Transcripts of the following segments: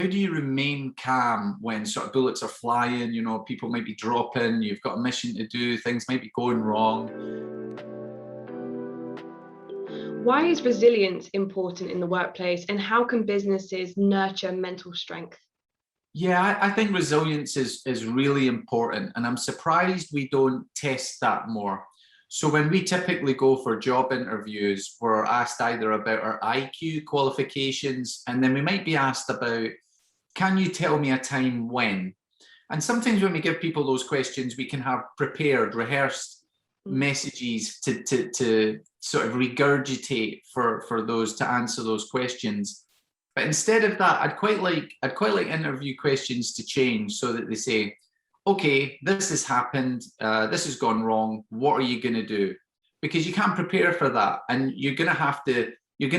How do you remain calm when sort of bullets are flying, people might be dropping, you've got a mission to do, things might be going wrong? Why is resilience important in the workplace, and how can businesses nurture mental strength? Yeah, I think resilience is really important, and I'm surprised we don't test that more. So when we typically go for job interviews, we're asked either about our IQ qualifications, and then we might be asked about, can you tell me a time when? And sometimes when we give people those questions, we can have prepared, rehearsed messages to sort of regurgitate for those to answer those questions. But instead of that, I'd quite like interview questions to change so that they say, okay, this has happened, this has gone wrong, what are you going to do? Because you can't prepare for that, and you're going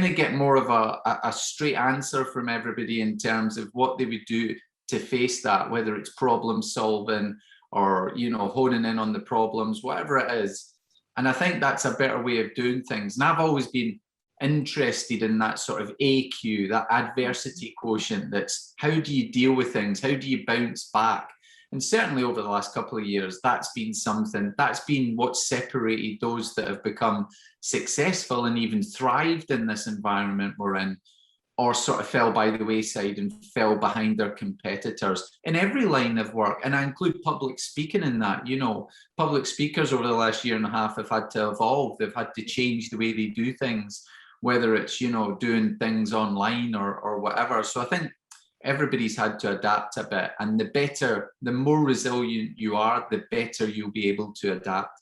to get more of a straight answer from everybody in terms of what they would do to face that, whether it's problem solving or honing in on the problems, whatever it is. And I think that's a better way of doing things. And I've always been interested in that sort of AQ, that adversity quotient. That's how do you deal with things? How do you bounce back? And certainly over the last couple of years, that's been what separated those that have become successful and even thrived in this environment we're in, or sort of fell by the wayside and fell behind their competitors in every line of work. And I include public speaking in that. Public speakers over the last year and a half have had to evolve. They've had to change the way they do things, whether it's, doing things online or whatever. So I think everybody's had to adapt a bit, and the more resilient you are, the better you'll be able to adapt.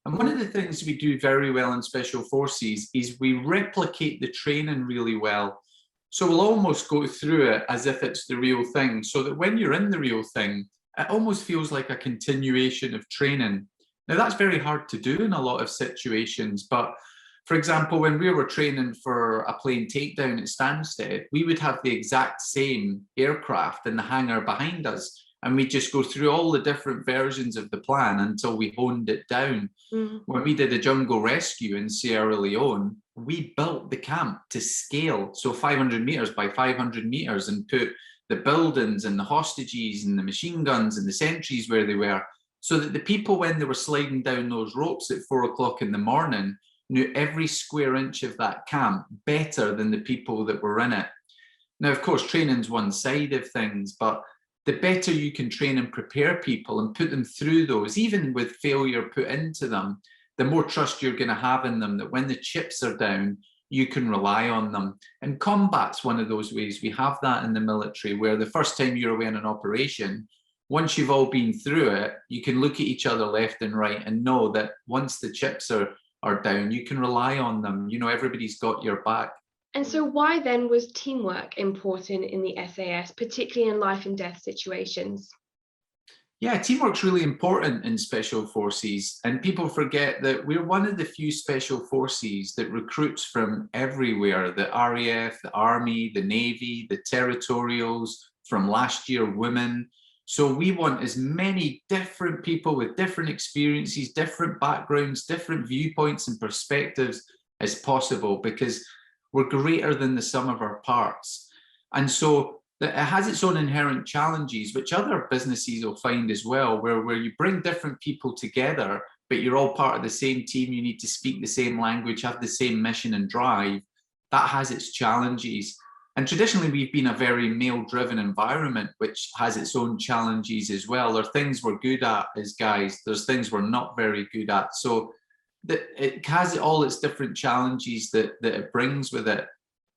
And one of the things we do very well in Special Forces is we replicate the training really well. So we'll almost go through it as if it's the real thing, so that when you're in the real thing, it almost feels like a continuation of training. Now, that's very hard to do in a lot of situations, but for example, when we were training for a plane takedown at Stansted, we would have the exact same aircraft in the hangar behind us, and we'd just go through all the different versions of the plan until we honed it down. When we did a jungle rescue in Sierra Leone, we built the camp to scale, so 500 meters by 500 meters, and put the buildings and the hostages and the machine guns and the sentries where they were, so that the people, when they were sliding down those ropes at 4 o'clock in the morning, knew every square inch of that camp better than the people that were in it. Now, of course, training's one side of things, but the better you can train and prepare people and put them through those, even with failure put into them, the more trust you're going to have in them, that when the chips are down, you can rely on them. And combat's one of those ways. We have that in the military, where the first time you're away on an operation, once you've all been through it, you can look at each other left and right and know that once the chips are down, you can rely on them. Everybody's got your back. And so why then was teamwork important in the SAS, particularly in life and death situations? Yeah, teamwork's really important in Special Forces, and people forget that we're one of the few Special Forces that recruits from everywhere: the RAF, the Army, the Navy, the Territorials, from last year, women. So we want as many different people with different experiences, different backgrounds, different viewpoints and perspectives as possible, because we're greater than the sum of our parts. And so it has its own inherent challenges, which other businesses will find as well, where you bring different people together, but you're all part of the same team. You need to speak the same language, have the same mission and drive. That has its challenges. And traditionally, we've been a very male-driven environment, which has its own challenges as well. There are things we're good at as guys. There's things we're not very good at. So it has all its different challenges that it brings with it.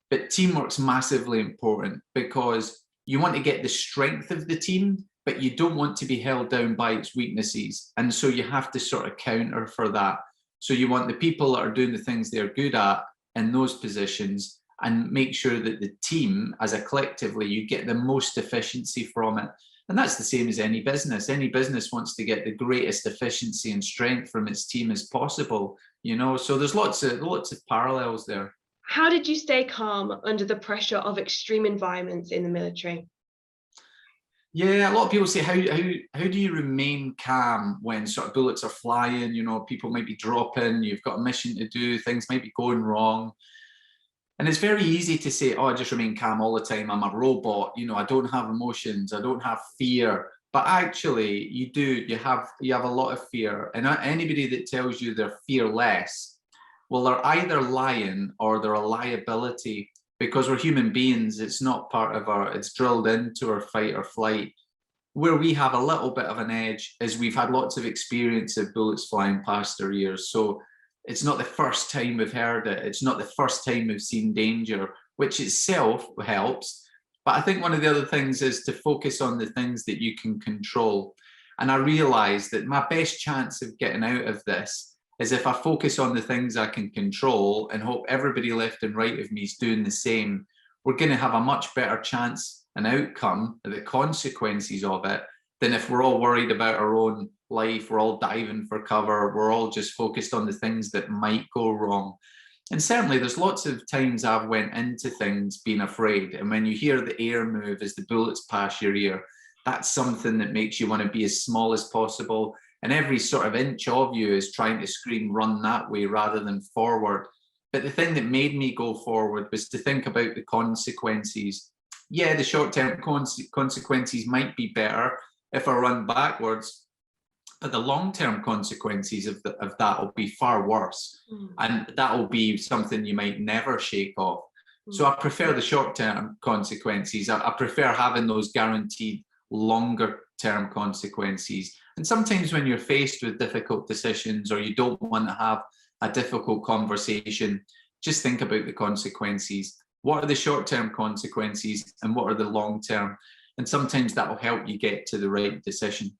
But teamwork's massively important, because you want to get the strength of the team, but you don't want to be held down by its weaknesses. And so you have to sort of counter for that. So you want the people that are doing the things they're good at in those positions, and make sure that the team, as a collectively, you get the most efficiency from it. And that's the same as any business. Any business wants to get the greatest efficiency and strength from its team as possible, so there's lots of parallels there. How did you stay calm under the pressure of extreme environments in the military? Yeah, a lot of people say, how do you remain calm when sort of bullets are flying, people might be dropping, you've got a mission to do, things might be going wrong. And it's very easy to say, oh, I just remain calm all the time. I'm a robot. You know, I don't have emotions. I don't have fear. But actually, you do. You have a lot of fear. And anybody that tells you they're fearless, well, they're either lying or they're a liability, because we're human beings. It's not part of it's drilled into our fight or flight. Where we have a little bit of an edge is we've had lots of experience of bullets flying past our ears. So it's not the first time we've heard it. It's not the first time we've seen danger, which itself helps. But I think one of the other things is to focus on the things that you can control. And I realized that my best chance of getting out of this is if I focus on the things I can control and hope everybody left and right of me is doing the same. We're going to have a much better chance and outcome, the consequences of it, than if we're all worried about our own life, we're all diving for cover, we're all just focused on the things that might go wrong. And certainly there's lots of times I've went into things being afraid, and when you hear the air move as the bullets pass your ear, that's something that makes you want to be as small as possible, and every sort of inch of you is trying to scream run that way rather than forward. But the thing that made me go forward was to think about the consequences. Yeah, the short-term consequences might be better if I run backwards, but the long-term consequences of that will be far worse. And that will be something you might never shake off. So I prefer the short-term consequences. I prefer having those guaranteed longer-term consequences. And sometimes when you're faced with difficult decisions, or you don't want to have a difficult conversation, just think about the consequences. What are the short-term consequences and what are the long-term? And sometimes that will help you get to the right decision.